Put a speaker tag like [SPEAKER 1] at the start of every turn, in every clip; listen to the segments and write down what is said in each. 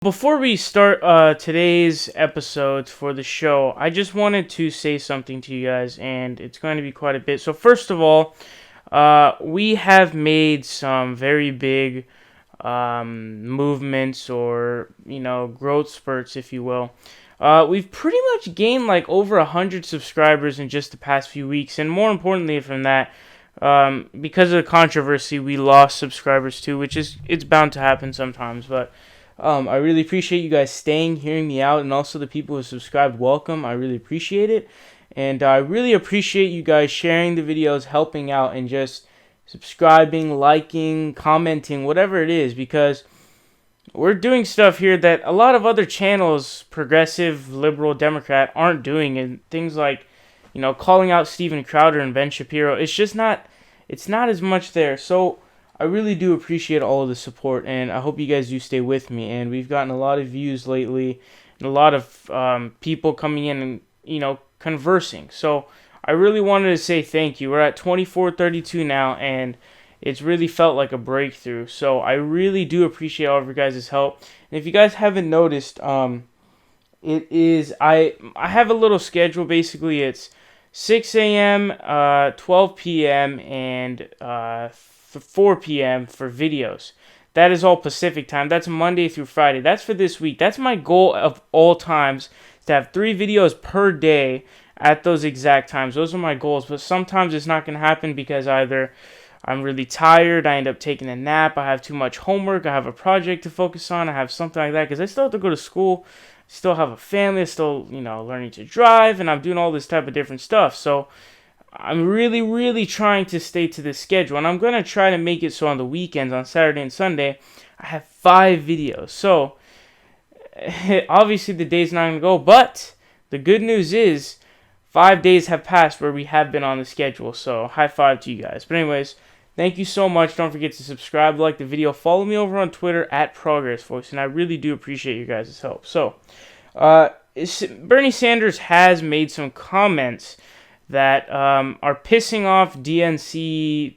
[SPEAKER 1] Before we start today's episodes for the show, I just wanted to say something to you guys, and it's going to be quite a bit. So first of all, we have made some very big movements, or growth spurts, if you will. We've pretty much gained like over 100 subscribers in just the past few weeks, and more importantly from that, because of the controversy, we lost subscribers too, which is it's bound to happen sometimes, but. I really appreciate you guys staying, hearing me out, and also the people who subscribed. Welcome. I really appreciate it. And I really appreciate you guys sharing the videos, helping out, and just subscribing, liking, commenting, whatever it is, because we're doing stuff here that a lot of other channels, progressive, liberal, Democrat, aren't doing. And things like, calling out Steven Crowder and Ben Shapiro, it's not as much there. So I really do appreciate all of the support, and I hope you guys do stay with me. And we've gotten a lot of views lately, and a lot of people coming in and, conversing. So I really wanted to say thank you. We're at 2432 now, and it's really felt like a breakthrough. So I really do appreciate all of your guys' help. And if you guys haven't noticed, I have a little schedule. Basically, it's 6 a.m., 12 p.m., and 4 p.m. for videos. That is all Pacific time. That's Monday through Friday. That's for this week. That's my goal of all times, to have 3 videos per day at those exact times. Those are my goals, but sometimes it's not going to happen because either I'm really tired, I end up taking a nap, I have too much homework, I have a project to focus on, I have something like that, because I still have to go to school, still have a family, still, learning to drive, and I'm doing all this type of different stuff. So I'm really, really trying to stay to this schedule, and I'm going to try to make it so on the weekends, on Saturday and Sunday, I have 5 videos. So, obviously the day's not going to go, but the good news is 5 days have passed where we have been on the schedule, so high five to you guys. But anyways, thank you so much. Don't forget to subscribe, like the video, follow me over on Twitter at ProgressVoice, and I really do appreciate your guys' help. So, Bernie Sanders has made some comments that are pissing off DNC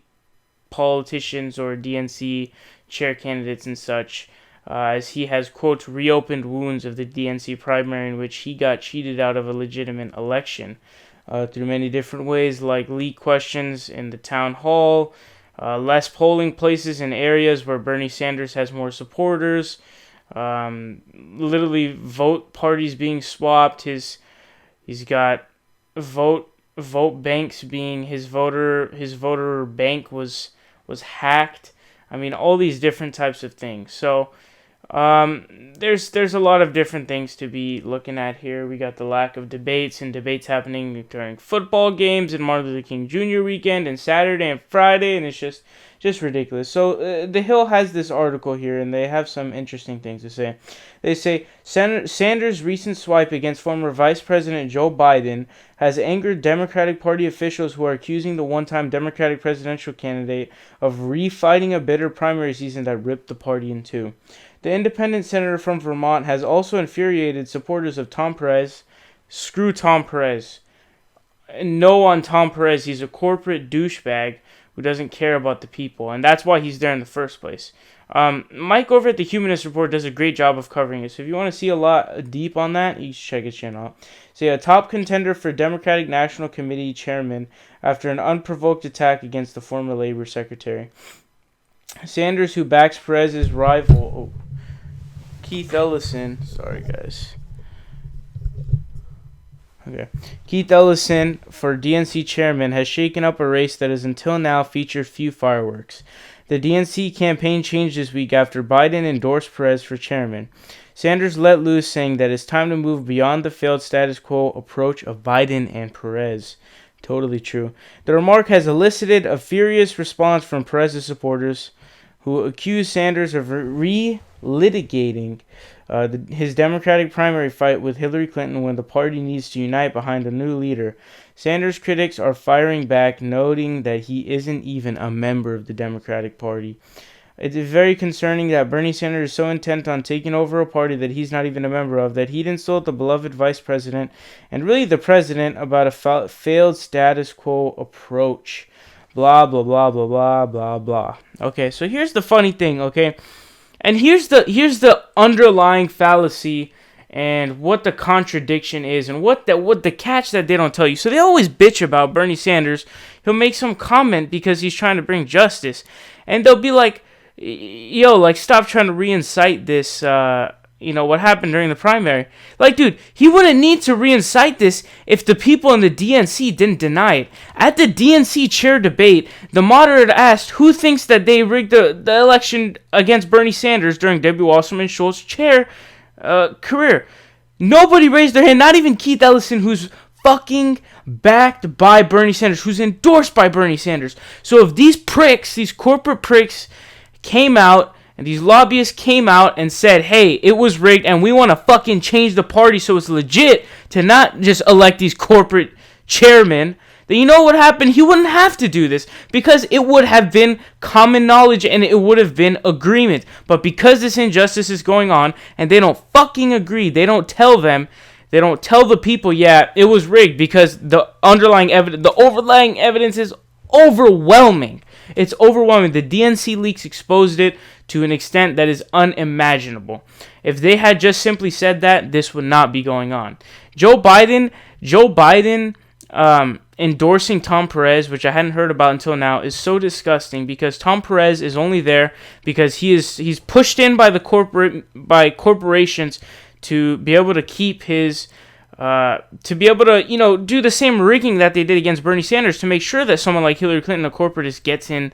[SPEAKER 1] politicians or DNC chair candidates and such, as he has, quote, reopened wounds of the DNC primary in which he got cheated out of a legitimate election through many different ways, like leak questions in the town hall, less polling places in areas where Bernie Sanders has more supporters, literally vote parties being swapped. He's got vote banks being his voter bank was hacked. I mean, all these different types of things. So there's a lot of different things to be looking at here. We got the lack of debates happening during football games and Martin Luther King Jr. weekend and Saturday and Friday, and it's just ridiculous. So The Hill has this article here, and they have some interesting things to say. They say Sanders' recent swipe against former Vice President Joe Biden has angered Democratic Party officials who are accusing the one-time Democratic presidential candidate of refighting a bitter primary season that ripped the party in two. The independent senator from Vermont has also infuriated supporters of Tom Perez. Screw Tom Perez. No on Tom Perez. He's a corporate douchebag who doesn't care about the people, and that's why he's there in the first place. Mike over at the Humanist Report does a great job of covering it, so if you want to see a lot deep on that, you should check his channel out. So a top contender for Democratic National Committee chairman after an unprovoked attack against the former Labor Secretary. Sanders, who backs Perez's rival, Keith Ellison, sorry guys. Okay. Keith Ellison for DNC chairman has shaken up a race that has until now featured few fireworks. The DNC campaign changed this week after Biden endorsed Perez for chairman. Sanders let loose, saying that it's time to move beyond the failed status quo approach of Biden and Perez. Totally true. The remark has elicited a furious response from Perez's supporters, who accuse Sanders of relitigating his Democratic primary fight with Hillary Clinton when the party needs to unite behind a new leader. Sanders' critics are firing back, noting that he isn't even a member of the Democratic Party. It is very concerning that Bernie Sanders is so intent on taking over a party that he's not even a member of, that he'd insult the beloved vice president, and really the president, about a failed status quo approach. Blah, blah, blah, blah, blah, blah, blah. Okay, so here's the funny thing, okay? And here's the underlying fallacy and what the contradiction is and what the catch that they don't tell you. So they always bitch about Bernie Sanders. He'll make some comment because he's trying to bring justice. And they'll be like, yo, like, stop trying to reincite this, what happened during the primary. Like, dude, he wouldn't need to reincite this if the people in the DNC didn't deny it. At the DNC chair debate, the moderator asked who thinks that they rigged the election against Bernie Sanders during Debbie Wasserman Schultz's chair career. Nobody raised their hand, not even Keith Ellison, who's fucking backed by Bernie Sanders, who's endorsed by Bernie Sanders. So if these pricks, these corporate pricks, came out and these lobbyists came out and said, hey, it was rigged and we want to fucking change the party so it's legit to not just elect these corporate chairmen, then you know what happened? He wouldn't have to do this because it would have been common knowledge and it would have been agreement. But because this injustice is going on and they don't fucking agree, they don't tell the people, yeah, it was rigged because the underlying evidence, the overlying evidence is overwhelming. It's overwhelming. The DNC leaks exposed it to an extent that is unimaginable. If they had just simply said that, this would not be going on. Joe Biden endorsing Tom Perez, which I hadn't heard about until now, is so disgusting because Tom Perez is only there because he's pushed in by corporations to be able to keep his to be able to, do the same rigging that they did against Bernie Sanders to make sure that someone like Hillary Clinton, a corporatist, gets in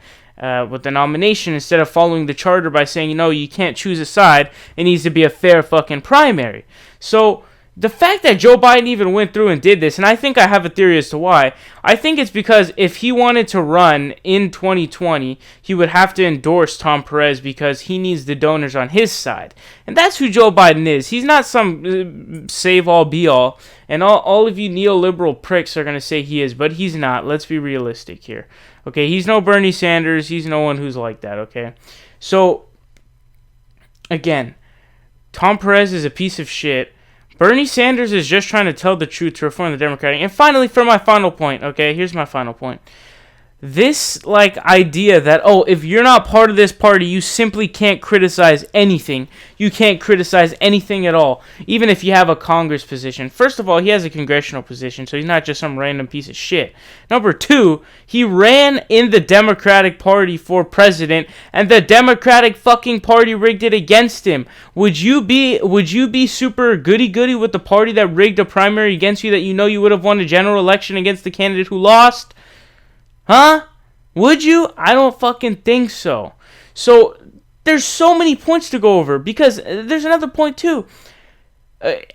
[SPEAKER 1] with the nomination instead of following the charter by saying, you can't choose a side. It needs to be a fair fucking primary. So the fact that Joe Biden even went through and did this, and I think I have a theory as to why, I think it's because if he wanted to run in 2020, he would have to endorse Tom Perez because he needs the donors on his side. And that's who Joe Biden is. He's not some save-all, be-all, and all of you neoliberal pricks are going to say he is, but he's not. Let's be realistic here. Okay, he's no Bernie Sanders. He's no one who's like that, okay? So, again, Tom Perez is a piece of shit. Bernie Sanders is just trying to tell the truth to reform the Democratic. And finally, for my final point, okay, here's my final point. This, idea that, if you're not part of this party, you simply can't criticize anything. You can't criticize anything at all, even if you have a Congress position. First of all, he has a congressional position, so he's not just some random piece of shit. Number two, he ran in the Democratic Party for president, and the Democratic fucking Party rigged it against him. Would you be super goody-goody with the party that rigged a primary against you that you would have won a general election against the candidate who lost? Huh? Would you? I don't fucking think so. So, there's so many points to go over, because there's another point too.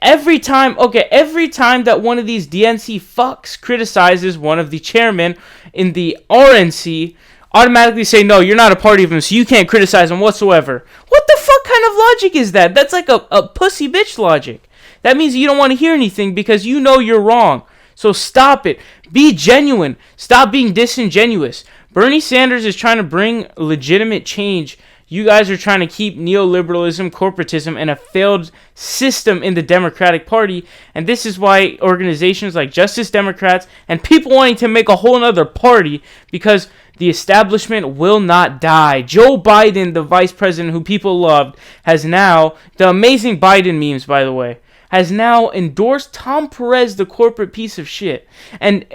[SPEAKER 1] Every time that one of these DNC fucks criticizes one of the chairmen in the RNC, automatically say, no, you're not a party of him, so you can't criticize him whatsoever. What the fuck kind of logic is that? That's like a pussy bitch logic. That means you don't want to hear anything because you know you're wrong. So stop it. Be genuine. Stop being disingenuous. Bernie Sanders is trying to bring legitimate change. You guys are trying to keep neoliberalism, corporatism, and a failed system in the Democratic Party. And this is why organizations like Justice Democrats and people wanting to make a whole other party, because the establishment will not die. Joe Biden, the vice president who people loved, has now, the amazing Biden memes, by the way, has now endorsed Tom Perez, the corporate piece of shit. And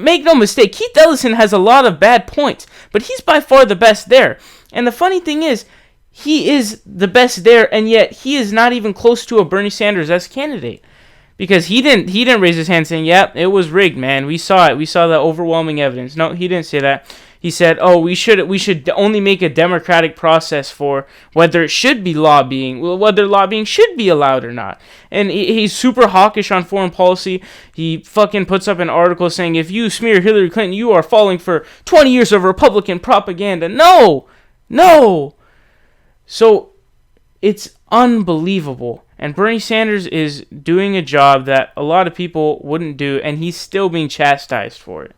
[SPEAKER 1] make no mistake, Keith Ellison has a lot of bad points, but he's by far the best there. And the funny thing is, he is the best there, and yet he is not even close to a Bernie Sanders-esque candidate. Because he didn't raise his hand saying, "Yep, it was rigged, man. We saw it. We saw the overwhelming evidence." No, he didn't say that. He said, "Oh, we should only make a democratic process for whether it should be lobbying, whether lobbying should be allowed or not." And he's super hawkish on foreign policy. He fucking puts up an article saying, "If you smear Hillary Clinton, you are falling for 20 years of Republican propaganda." No. So it's unbelievable. And Bernie Sanders is doing a job that a lot of people wouldn't do, and he's still being chastised for it.